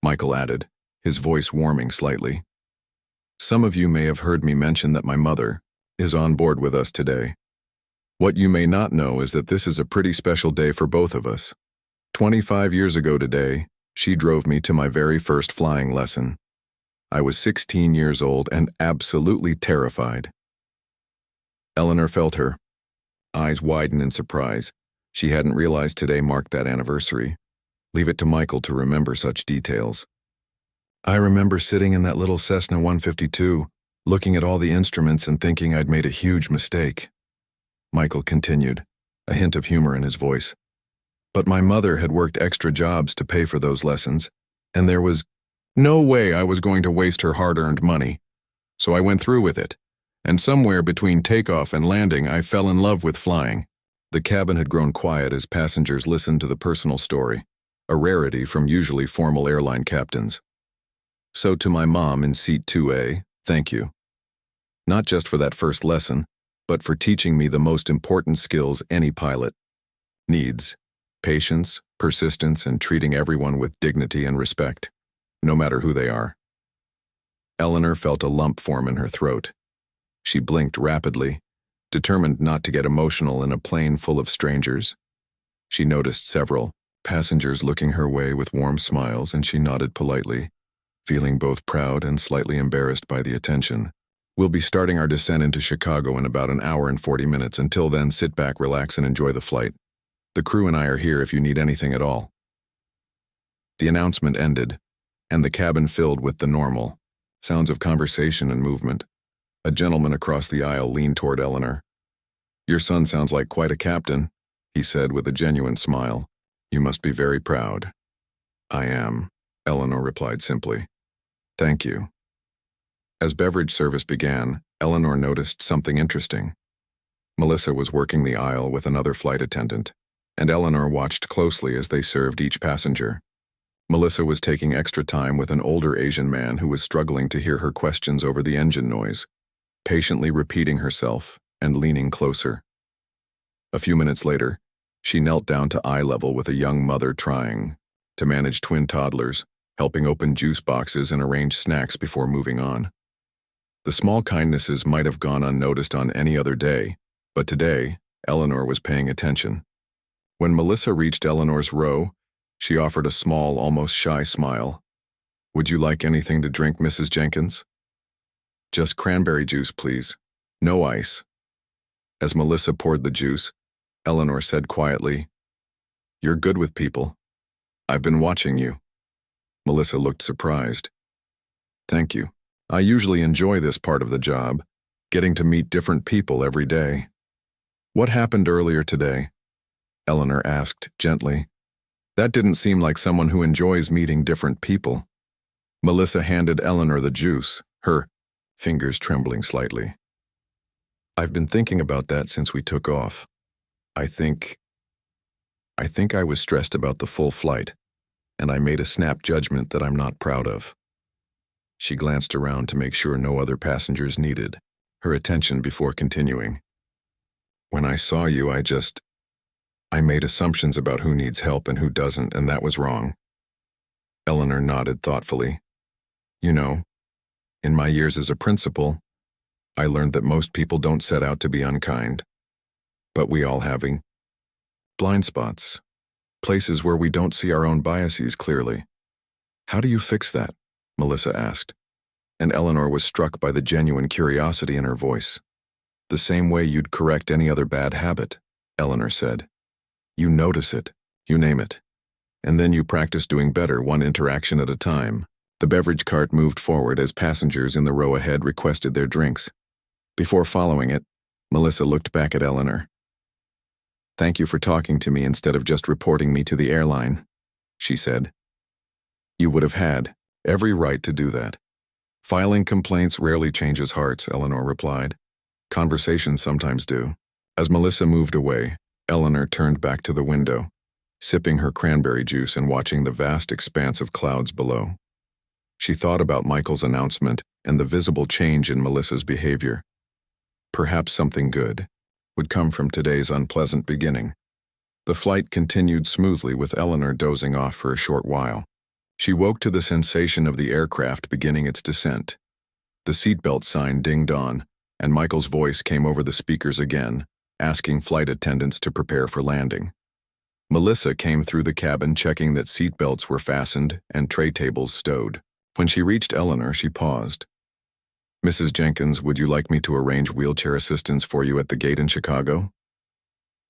Michael added, his voice warming slightly. "Some of you may have heard me mention that my mother is on board with us today. What you may not know is that this is a pretty special day for both of us. 25 years ago today, she drove me to my very first flying lesson. I was 16 years old and absolutely terrified." Eleanor felt her eyes widen in surprise. She hadn't realized today marked that anniversary. Leave it to Michael to remember such details. "I remember sitting in that little Cessna 152, looking at all the instruments and thinking I'd made a huge mistake," Michael continued, a hint of humor in his voice. "But my mother had worked extra jobs to pay for those lessons, and there was no way I was going to waste her hard-earned money. So I went through with it, and somewhere between takeoff and landing I fell in love with flying." The cabin had grown quiet as passengers listened to the personal story, a rarity from usually formal airline captains. "So to my mom in seat 2A, thank you. Not just for that first lesson, but for teaching me the most important skills any pilot needs: patience, persistence, and treating everyone with dignity and respect, no matter who they are." Eleanor felt a lump form in her throat. She blinked rapidly, determined not to get emotional in a plane full of strangers. She noticed several passengers looking her way with warm smiles, and she nodded politely, feeling both proud and slightly embarrassed by the attention. "We'll be starting our descent into Chicago in about an hour and 40 minutes. Until then, sit back, relax, and enjoy the flight. The crew and I are here if you need anything at all." The announcement ended, and the cabin filled with the normal sounds of conversation and movement. A gentleman across the aisle leaned toward Eleanor. "Your son sounds like quite a captain," he said with a genuine smile. "You must be very proud." "I am," Eleanor replied simply. "Thank you." As beverage service began, Eleanor noticed something interesting. Melissa was working the aisle with another flight attendant, and Eleanor watched closely as they served each passenger. Melissa was taking extra time with an older Asian man who was struggling to hear her questions over the engine noise, patiently repeating herself and leaning closer. A few minutes later, she knelt down to eye level with a young mother trying to manage twin toddlers, helping open juice boxes and arrange snacks before moving on. The small kindnesses might have gone unnoticed on any other day, but today, Eleanor was paying attention. When Melissa reached Eleanor's row, she offered a small, almost shy smile. "Would you like anything to drink, Mrs. Jenkins?" "Just cranberry juice, please. No ice." As Melissa poured the juice, Eleanor said quietly, "You're good with people. I've been watching you." Melissa looked surprised. "Thank you. I usually enjoy this part of the job, getting to meet different people every day." "What happened earlier today?" Eleanor asked gently. "That didn't seem like someone who enjoys meeting different people." Melissa handed Eleanor the juice, her fingers trembling slightly. "I've been thinking about that since we took off. I think I was stressed about the full flight, and I made a snap judgment that I'm not proud of." She glanced around to make sure no other passengers needed her attention before continuing. "When I saw you, I made assumptions about who needs help and who doesn't, and that was wrong." Eleanor nodded thoughtfully. "You know, in my years as a principal, I learned that most people don't set out to be unkind. But we all have blind spots, places where we don't see our own biases clearly. How do you fix that?" Melissa asked, and Eleanor was struck by the genuine curiosity in her voice. "The same way you'd correct any other bad habit," Eleanor said. "You notice it, you name it, and then you practice doing better one interaction at a time." The beverage cart moved forward as passengers in the row ahead requested their drinks. Before following it, Melissa looked back at Eleanor. "Thank you for talking to me instead of just reporting me to the airline," she said. "You would have had every right to do that." "Filing complaints rarely changes hearts," Eleanor replied. "Conversations sometimes do." As Melissa moved away, Eleanor turned back to the window, sipping her cranberry juice and watching the vast expanse of clouds below. She thought about Michael's announcement and the visible change in Melissa's behavior. Perhaps something good, would come from today's unpleasant beginning. The flight continued smoothly with Eleanor dozing off for a short while. She woke to the sensation of the aircraft beginning its descent. The seatbelt sign dinged on, and Michael's voice came over the speakers again, asking flight attendants to prepare for landing. Melissa came through the cabin checking that seatbelts were fastened and tray tables stowed. When she reached Eleanor, she paused. "Mrs. Jenkins, would you like me to arrange wheelchair assistance for you at the gate in Chicago?"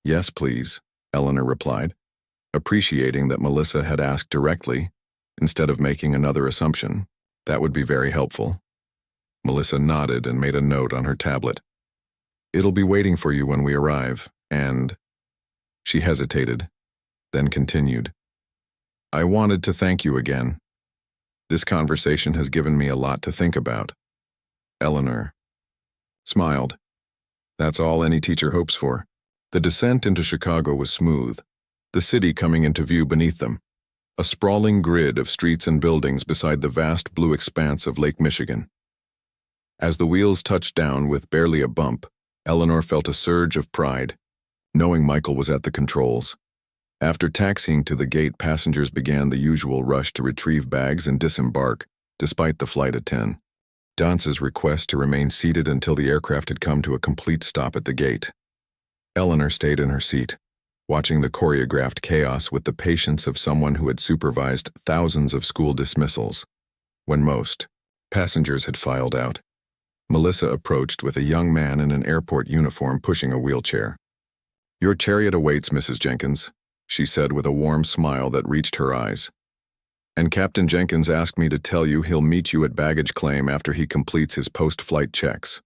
"Yes, please," Eleanor replied, appreciating that Melissa had asked directly, instead of making another assumption. "That would be very helpful." Melissa nodded and made a note on her tablet. "It'll be waiting for you when we arrive, and—" She hesitated, then continued. "I wanted to thank you again. This conversation has given me a lot to think about." Eleanor smiled. That's all any teacher hopes for. The descent into Chicago was smooth, the city coming into view beneath them, a sprawling grid of streets and buildings beside the vast blue expanse of Lake Michigan. As the wheels touched down with barely a bump, Eleanor felt a surge of pride, knowing Michael was at the controls. After taxiing to the gate, passengers began the usual rush to retrieve bags and disembark, despite the flight at 10. Dance's request to remain seated until the aircraft had come to a complete stop at the gate. Eleanor stayed in her seat, watching the choreographed chaos with the patience of someone who had supervised thousands of school dismissals. When most passengers had filed out, Melissa approached with a young man in an airport uniform pushing a wheelchair. "Your chariot awaits, Mrs. Jenkins," she said with a warm smile that reached her eyes. "And Captain Jenkins asked me to tell you he'll meet you at baggage claim after he completes his post-flight checks."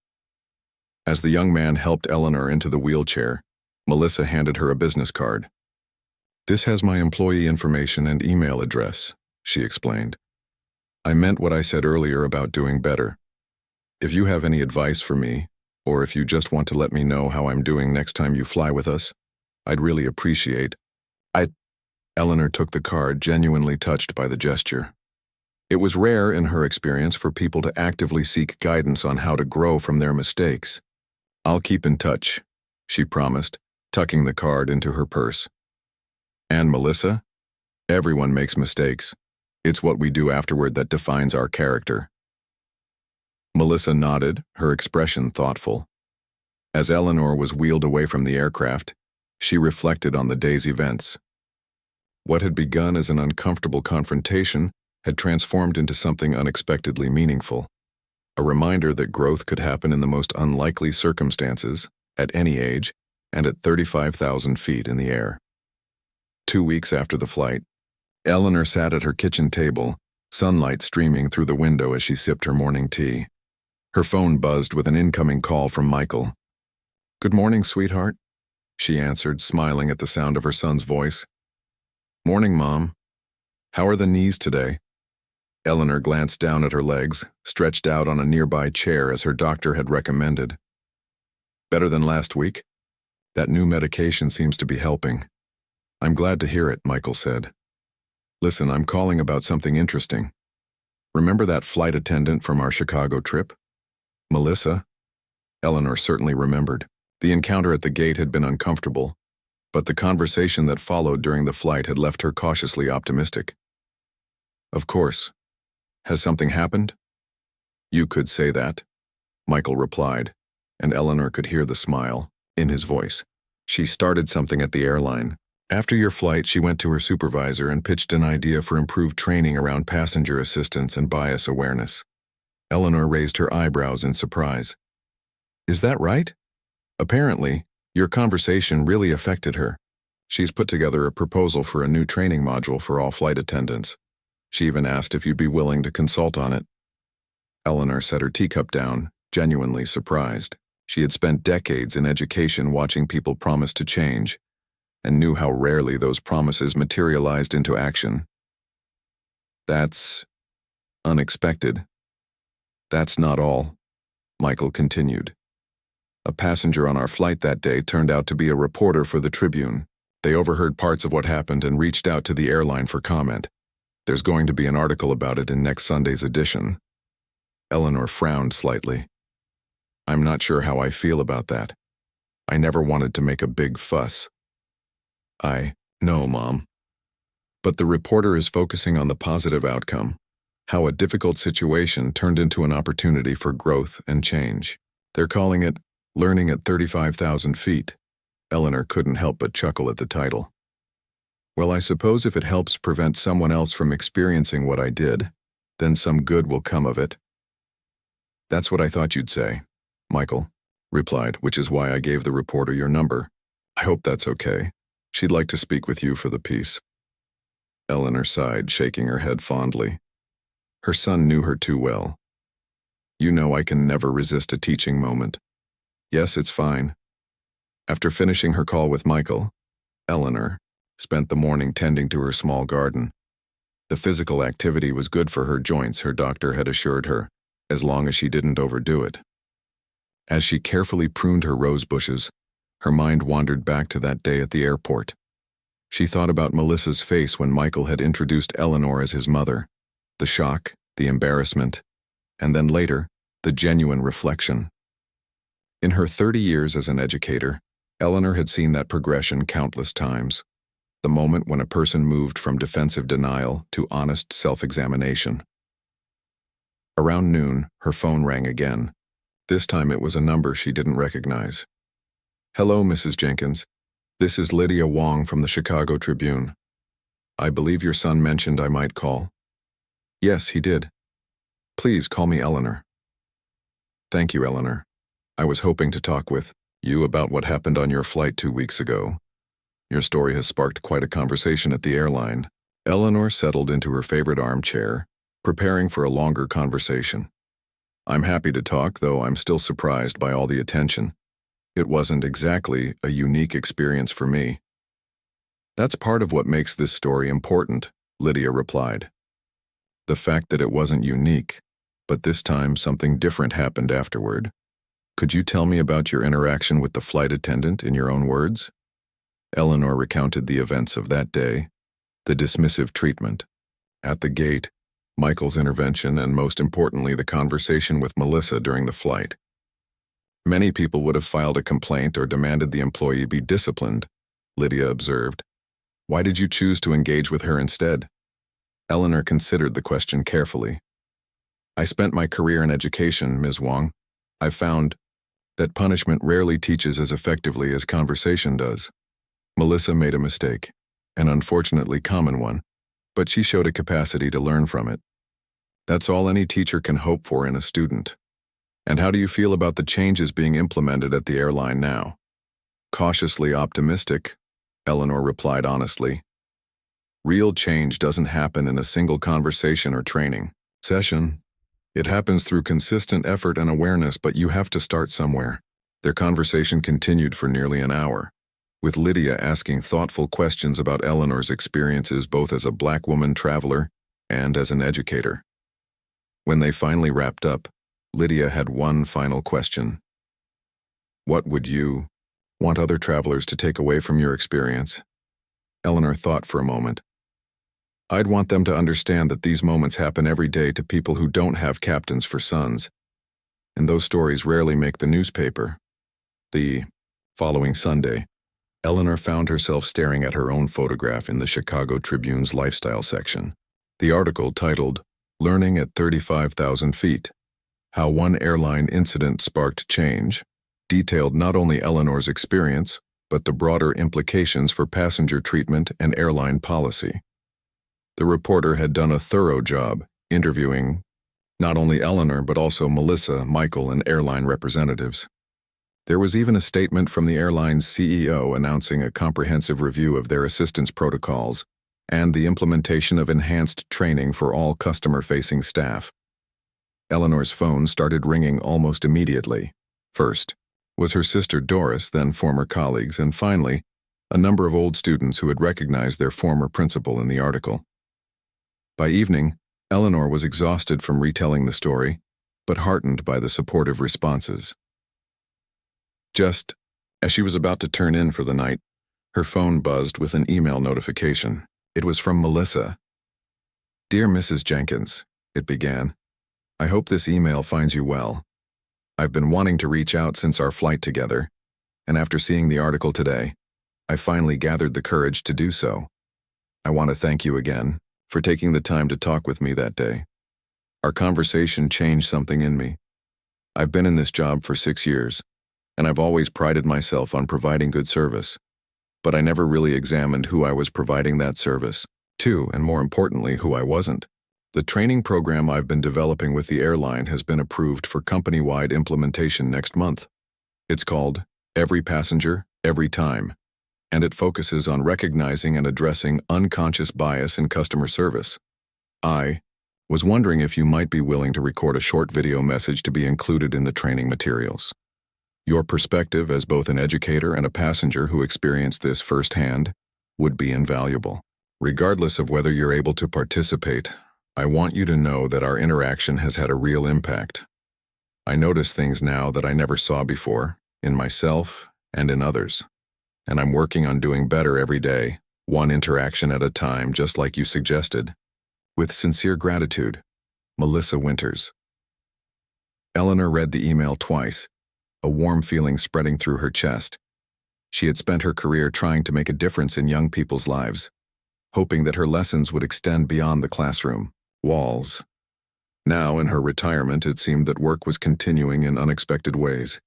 As the young man helped Eleanor into the wheelchair, Melissa handed her a business card. "This has my employee information and email address," she explained. "I meant what I said earlier about doing better. If you have any advice for me, or if you just want to let me know how I'm doing next time you fly with us, I'd really appreciate." Eleanor took the card, genuinely touched by the gesture. It was rare in her experience for people to actively seek guidance on how to grow from their mistakes. "I'll keep in touch," she promised, tucking the card into her purse. "And Melissa, everyone makes mistakes. It's what we do afterward that defines our character." Melissa nodded, her expression thoughtful. As Eleanor was wheeled away from the aircraft, she reflected on the day's events. What had begun as an uncomfortable confrontation had transformed into something unexpectedly meaningful, a reminder that growth could happen in the most unlikely circumstances, at any age, and at 35,000 feet in the air. 2 weeks after the flight, Eleanor sat at her kitchen table, sunlight streaming through the window as she sipped her morning tea. Her phone buzzed with an incoming call from Michael. "Good morning, sweetheart," she answered, smiling at the sound of her son's voice. "Morning, Mom. How are the knees today?" Eleanor glanced down at her legs, stretched out on a nearby chair as her doctor had recommended. "Better than last week? That new medication seems to be helping." "I'm glad to hear it," Michael said. "Listen, I'm calling about something interesting. Remember that flight attendant from our Chicago trip? Melissa?" Eleanor certainly remembered. The encounter at the gate had been uncomfortable, but the conversation that followed during the flight had left her cautiously optimistic. "Of course. Has something happened?" "You could say that," Michael replied, and Eleanor could hear the smile in his voice. "She started something at the airline. After your flight, she went to her supervisor and pitched an idea for improved training around passenger assistance and bias awareness." Eleanor raised her eyebrows in surprise. "Is that right? Apparently, your conversation really affected her. She's put together a proposal for a new training module for all flight attendants. She even asked if you'd be willing to consult on it." Eleanor set her teacup down, genuinely surprised. She had spent decades in education watching people promise to change, and knew how rarely those promises materialized into action. "That's unexpected. That's not all," Michael continued. "A passenger on our flight that day turned out to be a reporter for the Tribune. They overheard parts of what happened and reached out to the airline for comment. There's going to be an article about it in next Sunday's edition." Eleanor frowned slightly. "I'm not sure how I feel about that. I never wanted to make a big fuss. I know, Mom. But the reporter is focusing on the positive outcome, how a difficult situation turned into an opportunity for growth and change. They're calling it Learning at 35,000 Feet. Eleanor couldn't help but chuckle at the title. Well, I suppose if it helps prevent someone else from experiencing what I did, then some good will come of it. That's what I thought you'd say, Michael replied, which is why I gave the reporter your number. I hope that's okay. She'd like to speak with you for the piece. Eleanor sighed, shaking her head fondly. Her son knew her too well. You know I can never resist a teaching moment. Yes, it's fine. After finishing her call with Michael, Eleanor spent the morning tending to her small garden. The physical activity was good for her joints, her doctor had assured her, as long as she didn't overdo it. As she carefully pruned her rose bushes, her mind wandered back to that day at the airport. She thought about Melissa's face when Michael had introduced Eleanor as his mother, the shock, the embarrassment, and then later, the genuine reflection. In her 30 years as an educator, Eleanor had seen that progression countless times, the moment when a person moved from defensive denial to honest self-examination. Around noon, her phone rang again. This time it was a number she didn't recognize. Hello, Mrs. Jenkins. This is Lydia Wong from the Chicago Tribune. I believe your son mentioned I might call. Yes, he did. Please call me Eleanor. Thank you, Eleanor. I was hoping to talk with you about what happened on your flight 2 weeks ago. Your story has sparked quite a conversation at the airline. Eleanor settled into her favorite armchair, preparing for a longer conversation. I'm happy to talk, though I'm still surprised by all the attention. It wasn't exactly a unique experience for me. That's part of what makes this story important, Lydia replied. The fact that it wasn't unique, but this time something different happened afterward. Could you tell me about your interaction with the flight attendant in your own words? Eleanor recounted the events of that day, the dismissive treatment at the gate, Michael's intervention, and most importantly, the conversation with Melissa during the flight. Many people would have filed a complaint or demanded the employee be disciplined, Lydia observed. Why did you choose to engage with her instead? Eleanor considered the question carefully. I spent my career in education, Ms. Wong. I've found that punishment rarely teaches as effectively as conversation does. Melissa made a mistake, an unfortunately common one, but she showed a capacity to learn from it. That's all any teacher can hope for in a student. And how do you feel about the changes being implemented at the airline now? Cautiously optimistic, Eleanor replied honestly. Real change doesn't happen in a single conversation or training session. It happens through consistent effort and awareness, but you have to start somewhere. Their conversation continued for nearly an hour, with Lydia asking thoughtful questions about Eleanor's experiences both as a Black woman traveler and as an educator. When they finally wrapped up, Lydia had one final question. What would you want other travelers to take away from your experience? Eleanor thought for a moment. I'd want them to understand that these moments happen every day to people who don't have captains for sons, and those stories rarely make the newspaper. The following Sunday, Eleanor found herself staring at her own photograph in the Chicago Tribune's lifestyle section. The article, titled, Learning at 35,000 Feet, How One Airline Incident Sparked Change, detailed not only Eleanor's experience, but the broader implications for passenger treatment and airline policy. The reporter had done a thorough job interviewing not only Eleanor but also Melissa, Michael, and airline representatives. There was even a statement from the airline's CEO announcing a comprehensive review of their assistance protocols and the implementation of enhanced training for all customer-facing staff. Eleanor's phone started ringing almost immediately. First was her sister Doris, then former colleagues, and finally, a number of old students who had recognized their former principal in the article. By evening, Eleanor was exhausted from retelling the story, but heartened by the supportive responses. Just as she was about to turn in for the night, her phone buzzed with an email notification. It was from Melissa. Dear Mrs. Jenkins, it began. I hope this email finds you well. I've been wanting to reach out since our flight together, and after seeing the article today, I finally gathered the courage to do so. I want to thank you again for taking the time to talk with me that day. Our conversation changed something in me. I've been in this job for 6 years, and I've always prided myself on providing good service. But I never really examined who I was providing that service to, and more importantly, who I wasn't. The training program I've been developing with the airline has been approved for company-wide implementation next month. It's called Every Passenger, Every Time, and it focuses on recognizing and addressing unconscious bias in customer service. I was wondering if you might be willing to record a short video message to be included in the training materials. Your perspective as both an educator and a passenger who experienced this firsthand would be invaluable. Regardless of whether you're able to participate, I want you to know that our interaction has had a real impact. I notice things now that I never saw before, in myself and in others. And I'm working on doing better every day, one interaction at a time, just like you suggested. With sincere gratitude, Melissa Winters. Eleanor read the email twice, a warm feeling spreading through her chest. She had spent her career trying to make a difference in young people's lives, hoping that her lessons would extend beyond the classroom walls. Now, in her retirement, it seemed that work was continuing in unexpected ways.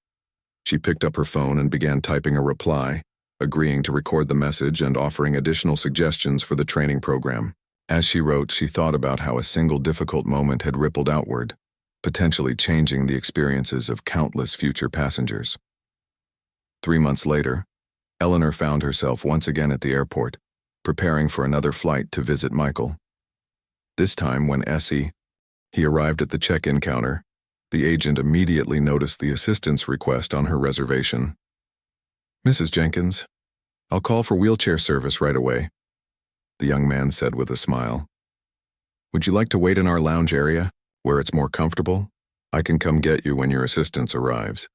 She picked up her phone and began typing a reply, agreeing to record the message and offering additional suggestions for the training program. As she wrote, she thought about how a single difficult moment had rippled outward, potentially changing the experiences of countless future passengers. 3 months later, Eleanor found herself once again at the airport, preparing for another flight to visit Michael. This time, when he arrived at the check-in counter, the agent immediately noticed the assistance request on her reservation. "Mrs. Jenkins, I'll call for wheelchair service right away," the young man said with a smile. "Would you like to wait in our lounge area, where it's more comfortable? I can come get you when your assistance arrives."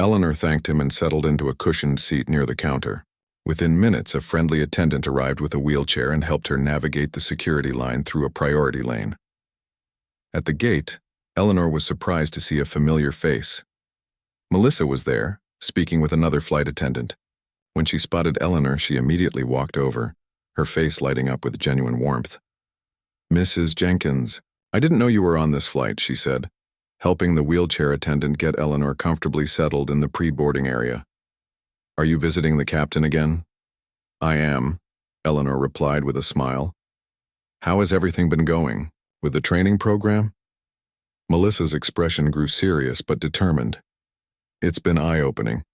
Eleanor thanked him and settled into a cushioned seat near the counter. Within minutes, a friendly attendant arrived with a wheelchair and helped her navigate the security line through a priority lane. At the gate, Eleanor was surprised to see a familiar face. Melissa was there, speaking with another flight attendant. When she spotted Eleanor, she immediately walked over, her face lighting up with genuine warmth. "Mrs. Jenkins, I didn't know you were on this flight," she said, helping the wheelchair attendant get Eleanor comfortably settled in the pre-boarding area. "Are you visiting the captain again?" "I am," Eleanor replied with a smile. "How has everything been going? With the training program?" Melissa's expression grew serious but determined. "It's been eye-opening.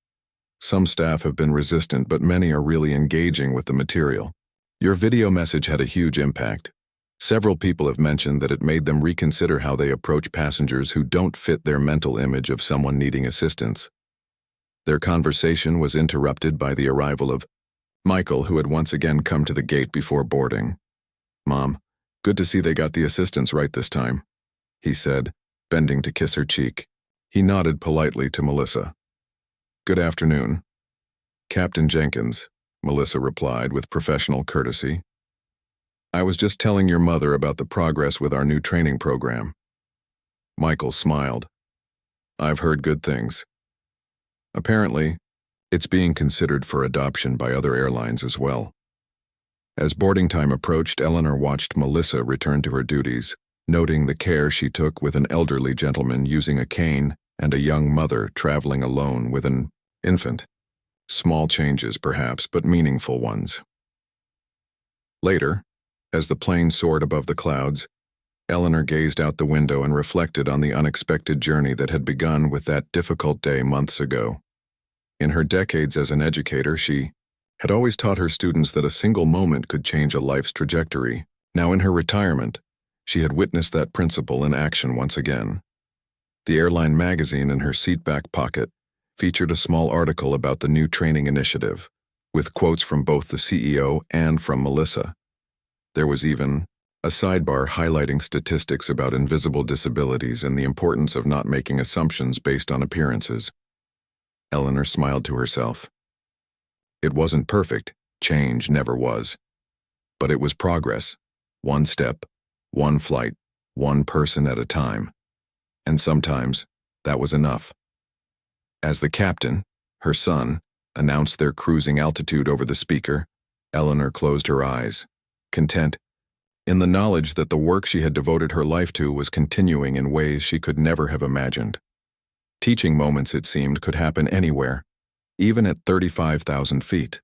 Some staff have been resistant, but many are really engaging with the material. Your video message had a huge impact. Several people have mentioned that it made them reconsider how they approach passengers who don't fit their mental image of someone needing assistance." Their conversation was interrupted by the arrival of Michael, who had once again come to the gate before boarding. "Mom, good to see they got the assistance right this time," he said, bending to kiss her cheek. He nodded politely to Melissa. "Good afternoon, Captain Jenkins," Melissa replied with professional courtesy. "I was just telling your mother about the progress with our new training program." Michael smiled. "I've heard good things. Apparently, it's being considered for adoption by other airlines as well." As boarding time approached, Eleanor watched Melissa return to her duties, noting the care she took with an elderly gentleman using a cane and a young mother traveling alone with an infant. Small changes, perhaps, but meaningful ones. Later, as the plane soared above the clouds, Eleanor gazed out the window and reflected on the unexpected journey that had begun with that difficult day months ago. In her decades as an educator, she had always taught her students that a single moment could change a life's trajectory. Now in her retirement, she had witnessed that principle in action once again. The airline magazine in her seat back pocket featured a small article about the new training initiative, with quotes from both the CEO and from Melissa. There was even a sidebar highlighting statistics about invisible disabilities and the importance of not making assumptions based on appearances. Eleanor smiled to herself. It wasn't perfect, change never was. But it was progress, one step, one flight, one person at a time. And sometimes, that was enough. As the captain, Her son announced their cruising altitude over the speaker. Eleanor closed her eyes, content in the knowledge that the work she had devoted her life to was continuing in ways she could never have imagined. Teaching moments, it seemed, could happen anywhere, even at 35,000 feet.